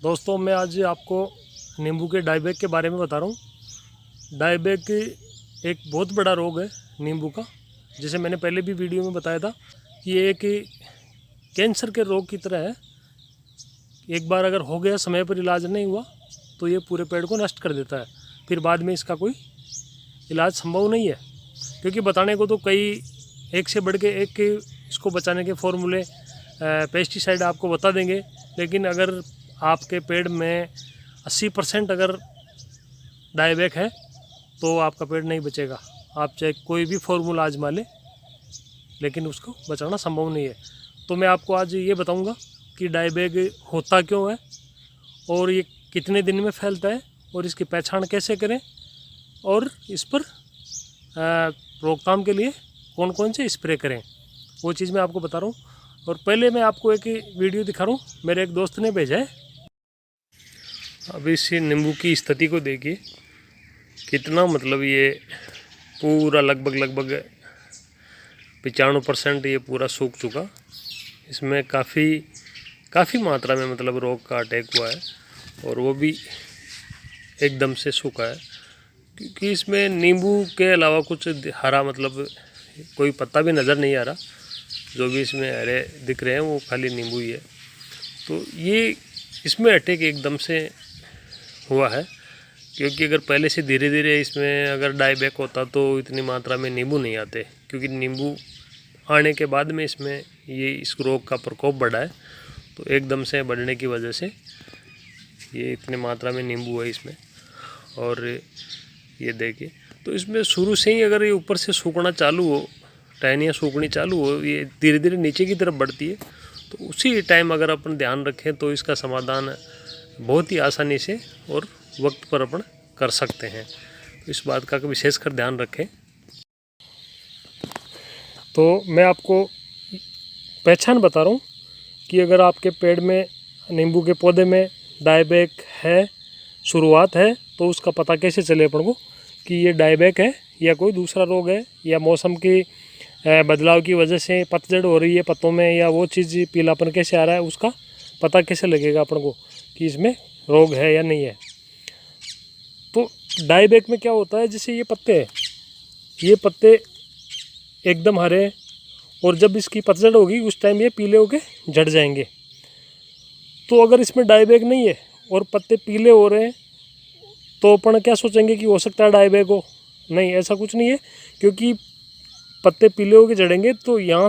दोस्तों मैं आज आपको नींबू के डायबैक के बारे में बता रहा हूँ। डायबैक एक बहुत बड़ा रोग है नींबू का, जैसे मैंने पहले भी वीडियो में बताया था कि ये एक कैंसर के रोग की तरह है। एक बार अगर हो गया, समय पर इलाज नहीं हुआ तो ये पूरे पेड़ को नष्ट कर देता है। फिर बाद में इसका कोई इलाज संभव नहीं है, क्योंकि बताने को तो कई एक से बढ़ के एक इसको बचाने के फॉर्मूले पेस्टिसाइड आपको बता देंगे, लेकिन अगर आपके पेड़ में 80% अगर डायबैक है तो आपका पेड़ नहीं बचेगा। आप चाहे कोई भी फॉर्मूला आजमा लें, लेकिन उसको बचाना संभव नहीं है। तो मैं आपको आज ये बताऊंगा कि डायबैक होता क्यों है और ये कितने दिन में फैलता है और इसकी पहचान कैसे करें और इस पर रोकथाम के लिए कौन कौन से स्प्रे करें, वो चीज़ मैं आपको बता रहा हूँ। और पहले मैं आपको एक वीडियो दिखा रहा हूँ, मेरे एक दोस्त ने भेजा है। अब इस नींबू की स्थिति को देखिए, कितना मतलब ये पूरा लगभग 95% ये पूरा सूख चुका। इसमें काफ़ी मात्रा में मतलब रोग का अटैक हुआ है और वो भी एकदम से सूखा है, क्योंकि इसमें नींबू के अलावा कुछ हरा मतलब कोई पत्ता भी नज़र नहीं आ रहा। जो भी इसमें हरे दिख रहे हैं वो खाली नींबू ही है। तो ये इसमें अटैक एकदम से हुआ है, क्योंकि अगर पहले से धीरे धीरे इसमें अगर डायबैक होता तो इतनी मात्रा में नींबू नहीं आते, क्योंकि नींबू आने के बाद में इसमें ये इस रोग का प्रकोप बढ़ा है। तो एकदम से बढ़ने की वजह से ये इतनी मात्रा में नींबू है इसमें। और ये देखिए, तो इसमें शुरू से ही अगर ये ऊपर से सूखना चालू हो, टहनियाँ सूखनी चालू हो, ये धीरे धीरे नीचे की तरफ बढ़ती है, तो उसी टाइम अगर अपन ध्यान रखें तो इसका समाधान बहुत ही आसानी से और वक्त पर अपन कर सकते हैं। तो इस बात का विशेषकर ध्यान रखें। तो मैं आपको पहचान बता रहा हूँ कि अगर आपके पेड़ में नींबू के पौधे में डायबैक है, शुरुआत है, तो उसका पता कैसे चले अपन को कि ये डायबैक है या कोई दूसरा रोग है, या मौसम की बदलाव की वजह से पतझड़ हो रही है पत्तों में, या वो चीज़ पीलापन कैसे आ रहा है, उसका पता कैसे लगेगा अपन को कि इसमें रोग है या नहीं है। तो डायबैक में क्या होता है, जैसे ये पत्ते एकदम हरे, और जब इसकी पतझड़ होगी उस टाइम ये पीले होके झड़ जाएंगे। तो अगर इसमें डायबैक नहीं है और पत्ते पीले हो रहे हैं तो अपन क्या सोचेंगे कि हो सकता है डायबैक हो। नहीं, ऐसा कुछ नहीं है, क्योंकि पत्ते पीले होके झड़ेंगे तो यहाँ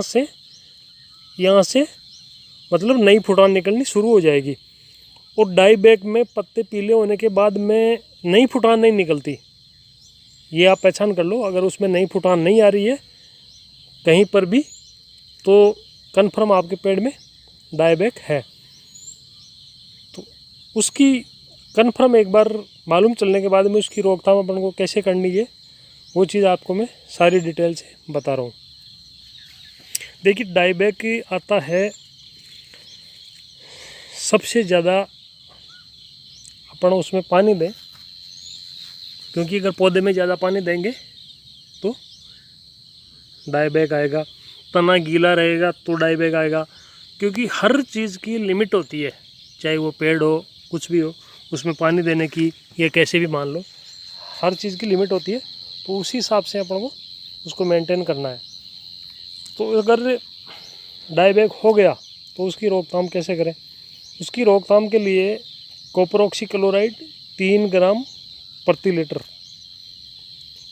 से मतलब नई फुटान निकलनी शुरू हो जाएगी। और डायबैक में पत्ते पीले होने के बाद में नई फुटान नहीं निकलती, ये आप पहचान कर लो। अगर उसमें नई फुटान नहीं आ रही है कहीं पर भी तो कन्फर्म आपके पेड़ में डायबैक है। तो उसकी कन्फर्म एक बार मालूम चलने के बाद में उसकी रोकथाम अपन को कैसे करनी है, वो चीज़ आपको मैं सारी डिटेल से बता रहा हूँ। देखिए, डायबैक आता है सबसे ज़्यादा अपन उसमें पानी दें, क्योंकि अगर पौधे में ज़्यादा पानी देंगे तो डायबैक आएगा। तना गीला रहेगा तो डायबैक आएगा, क्योंकि हर चीज़ की लिमिट होती है, चाहे वो पेड़ हो कुछ भी हो, उसमें पानी देने की या कैसे भी मान लो, हर चीज़ की लिमिट होती है। तो उसी हिसाब से अपन को उसको मेंटेन करना है। तो अगर डायबैक हो गया तो उसकी रोकथाम कैसे करें, उसकी रोकथाम के लिए कॉपर ऑक्सीक्लोराइड 3 ग्राम प्रति लीटर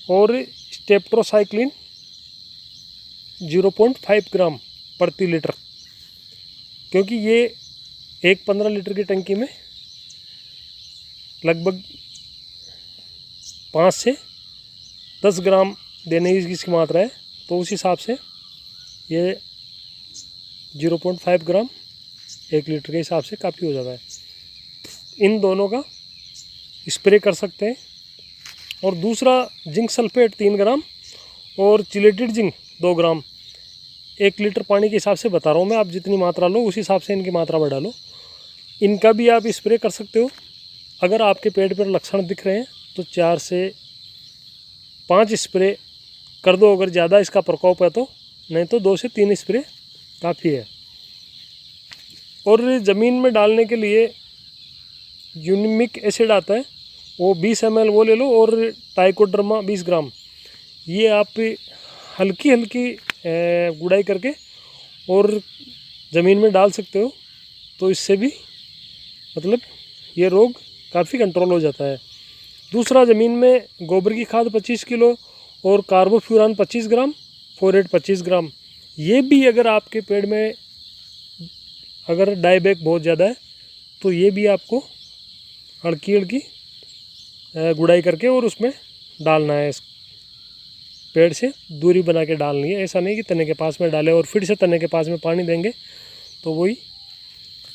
और स्टेप्टोसाइक्लिन 0.5 ग्राम प्रति लीटर, क्योंकि ये एक 15 लीटर की टंकी में लगभग 5 से 10 ग्राम देने की इसकी मात्रा है। तो उस हिसाब से ये 0.5 ग्राम 1 लीटर के हिसाब से काफ़ी हो जाता है। इन दोनों का स्प्रे कर सकते हैं। और दूसरा जिंक सल्फेट 3 ग्राम और चिलेटेड जिंक 2 ग्राम 1 लीटर पानी के हिसाब से बता रहा हूँ मैं। आप जितनी मात्रा लो उस हिसाब से इनकी मात्रा बढ़ा लो। इनका भी आप स्प्रे कर सकते हो। अगर आपके पेड़ पर लक्षण दिख रहे हैं तो 4 से 5 स्प्रे कर दो, अगर ज़्यादा इसका प्रकोप है तो। नहीं तो 2 से 3 स्प्रे काफ़ी है। और ज़मीन में डालने के लिए यूनिमिक एसिड आता है, वो 20 ml वो ले लो, और ट्राइकोडर्मा 20 ग्राम। ये आप हल्की हल्की गुड़ाई करके और ज़मीन में डाल सकते हो, तो इससे भी मतलब ये रोग काफ़ी कंट्रोल हो जाता है। दूसरा, ज़मीन में गोबर की खाद 25 किलो और कार्बोफ्यूरान 25 ग्राम, फोरेट 25 ग्राम। ये भी अगर आपके पेड़ में अगर डाईबैक बहुत ज़्यादा है तो ये भी आपको हल्की हल्की गुड़ाई करके और उसमें डालना है। इस पेड़ से दूरी बना के डालनी है, ऐसा नहीं कि तने के पास में डालें और फिर से तने के पास में पानी देंगे तो वही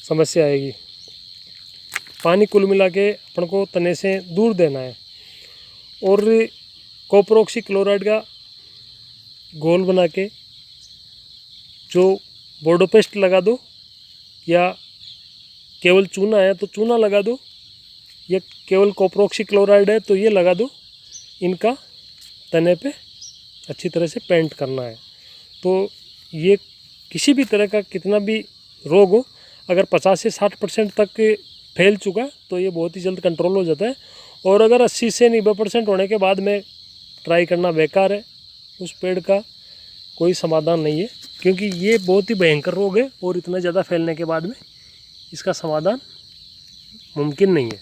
समस्या आएगी। पानी कुल मिला के अपन को तने से दूर देना है। और कॉपर ऑक्सी क्लोराइड का घोल बना के जो बोर्डोपेस्ट लगा दो, या केवल चूना है तो चूना लगा दो, या केवल कॉपर ऑक्सी क्लोराइड है तो ये लगा दो। इनका तने पे अच्छी तरह से पेंट करना है। तो ये किसी भी तरह का कितना भी रोग हो, अगर 50 से 60% तक फैल चुका तो ये बहुत ही जल्द कंट्रोल हो जाता है। और अगर 80 से 90% होने के बाद में ट्राई करना बेकार है, उस पेड़ का कोई समाधान नहीं है, क्योंकि ये बहुत ही भयंकर रोग है और इतना ज़्यादा फैलने के बाद में इसका समाधान मुमकिन नहीं है।